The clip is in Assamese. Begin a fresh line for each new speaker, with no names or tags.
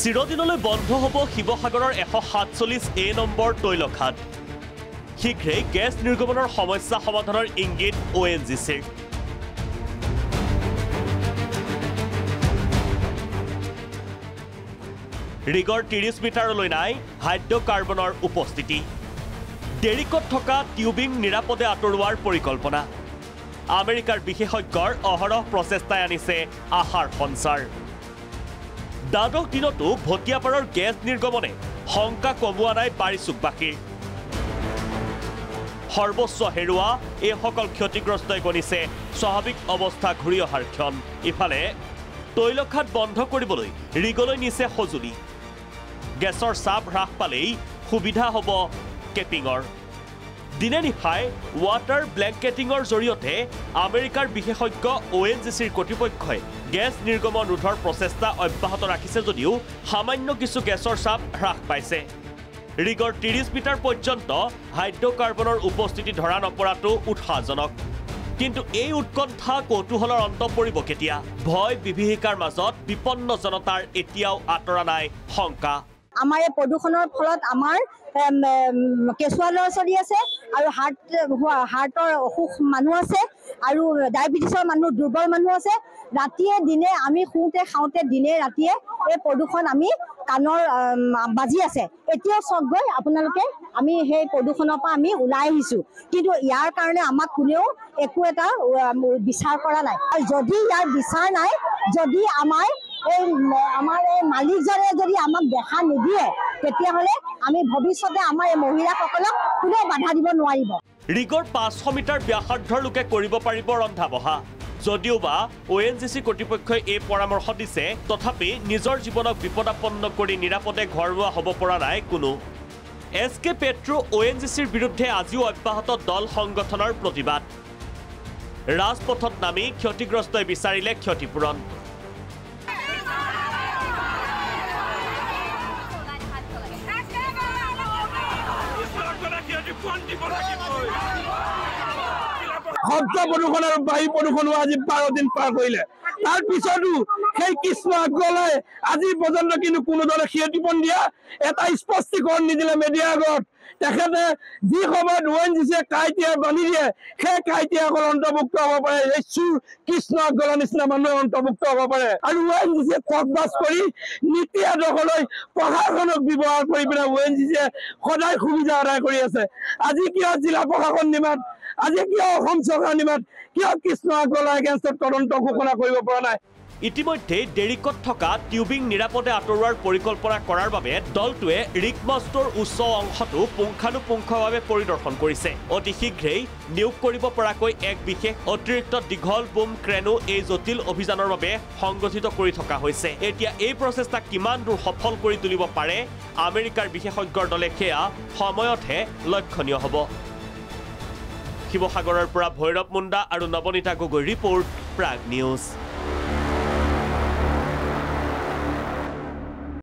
চিৰদিনলৈ বন্ধ হ'ব শিৱসাগৰৰ 147A নম্বৰ তৈলখাট শীঘ্ৰেই গেছ নিৰ্গমনৰ সমস্যা সমাধানৰ ইংগিত ONGCৰ ৰিগৰ 30 মিটাৰলৈ নাই হাইড্ৰকাৰ্বনৰ উপস্থিতি ডেৰিকত থকা টিউবিং নিৰাপদে আঁতৰোৱাৰ পৰিকল্পনা আমেৰিকাৰ বিশেষজ্ঞৰ অহৰহ প্ৰচেষ্টাই আনিছে আশাৰ সঞ্চাৰ দ্বাদশ দিনতো ভটিয়াপাৰৰ গেছ নিৰ্গমনে শংকা কমোৱা নাই বাৰিচুকবাসীৰ সৰ্বোচ্চ হেৰুৱা এইসকল ক্ষতিগ্ৰস্তই গণিছে স্বাভাৱিক অৱস্থা ঘূৰি অহাৰ ক্ষণ ইফালে তৈলখাট বন্ধ কৰিবলৈ ৰিগলৈ নিছে সঁজুলি গেছৰ চাপ হ্ৰাস পালেই সুবিধা হ'ব কেপিঙৰ দিনে নিশাই ৱাটাৰ ব্লেংকেটিঙৰ জৰিয়তে আমেৰিকাৰ বিশেষজ্ঞ ONGCৰ কৰ্তৃপক্ষই গেছ নিৰ্গমন ৰোধৰ প্ৰচেষ্টা অব্যাহত ৰাখিছে যদিও সামান্য কিছু গেছৰ চাপ হ্ৰাস পাইছে ৰিগৰ 30 মিটাৰ পৰ্যন্ত হাইড্ৰকাৰ্বনৰ উপস্থিতি ধৰা নপৰাটো উৎসাহজনক কিন্তু এই উৎকণ্ঠা কৌতূহলৰ অন্ত পৰিব কেতিয়া ভয় বিভীষিকাৰ মাজত বিপন্ন জনতাৰ এতিয়াও আঁতৰা নাই শংকা
আমাৰ এই প্ৰদূষণৰ ফলত আমাৰ কেঁচুৱা ল'ৰা ছোৱালী আছে আৰু হাৰ্টৰ অসুখ মানুহ আছে আৰু ডায়েবেটিছৰ মানুহ দুৰ্বল মানুহ আছে ৰাতিয়ে দিনে আমি শুওঁতে খাওঁতে দিনে ৰাতিয়ে এই প্ৰদূষণ আমি কাণৰ বাজি আছে এতিয়াও চক গৈ আপোনালোকে আমি সেই প্ৰদূষণৰ পৰা আমি ওলাই আহিছোঁ কিন্তু ইয়াৰ কাৰণে আমাক কোনেও একো এটা বিচাৰ কৰা নাই আৰু যদি ইয়াৰ বিচাৰ নাই যদি আমাৰ এই মালিকজনে যদি আমাক দেখা নিদিয়ে তেতিয়াহ'লে আমি ভৱিষ্যতে আমাৰ এই মহিলাসকলক কোনেও বাধা দিব নোৱাৰিব
ৰিগৰ 500 মিটাৰ ব্যাসাৰ্ধৰ লোকে কৰিব পাৰিব ৰন্ধা বঢ়া যদিওবা ONGC কৰ্তৃপক্ষই এই পৰামৰ্শ দিছে তথাপি নিজৰ জীৱনক বিপদাপন্ন কৰি নিৰাপদে ঘৰুৱা হ'ব পৰা নাই কোনো SK পেট্ৰো ONGCৰ বিৰুদ্ধে আজিও অব্যাহত দল সংগঠনৰ প্ৰতিবাদ ৰাজপথত নামি ক্ষতিগ্ৰস্তই বিচাৰিলে ক্ষতিপূৰণ
শব্দ প্ৰদূষণ আৰু বায়ু প্ৰদূষণ আজি 12 দিন পাৰ কৰিলে তাৰ পিছতো সেই কৃষ্ণ আগলৈ আজি পৰ্যন্ত কিন্তু কোনো দলে ক্ষতিপূৰণ দিয়া এটা স্পষ্টীকৰণ নিদিলে মিডিয়াৰ আগত তেখেতে যি সময়ত ONGCয়ে কাইটিয়া বান্ধি দিয়ে সেই কাইটিয়াসকল অন্তৰ্ভুক্ত হ'ব পাৰে এই চুৰ কৃষ্ণ আগলৰ নিচিনা মানুহ অন্তৰ্ভুক্ত হ'ব পাৰে আৰু ONGCয়ে ঠগবাজ কৰি নীতি আদৰ্শলৈ প্ৰশাসনক ব্যৱহাৰ কৰি পেলাই ONGCয়ে সদায় সুবিধা আদায় কৰি আছে আজি কিয় জিলা প্ৰশাসন নিমাত আজি কিয় অসম চৰকাৰ নিমাত কিয় কৃষ্ণ আগলৰ এগেইনষ্টত তদন্ত ঘোষণা কৰিব পৰা নাই
ইতিমধ্যে ডেৰিকত থকা টিউবিং নিৰাপদে আঁতৰোৱাৰ পৰিকল্পনা কৰাৰ বাবে দলটোৱে ৰিগমষ্টৰ উচ্চ অংশটো পুংখানুপুংখভাৱে পৰিদৰ্শন কৰিছে অতি শীঘ্ৰেই নিয়োগ কৰিব পৰাকৈ এক বিশেষ অতিৰিক্ত দীঘল বুম ক্ৰেনো এই জটিল অভিযানৰ বাবে সংগঠিত কৰি থকা হৈছে এতিয়া এই প্ৰচেষ্টা কিমান দূৰ সফল কৰি তুলিব পাৰে আমেৰিকাৰ বিশেষজ্ঞৰ দলে সেয়া সময়তহে লক্ষণীয় হ'ব শিৱসাগৰৰ পৰা ভৈৰৱ মুণ্ডা আৰু নৱনীতা গগৈ ৰিপৰ্ট প্ৰাগ নিউজ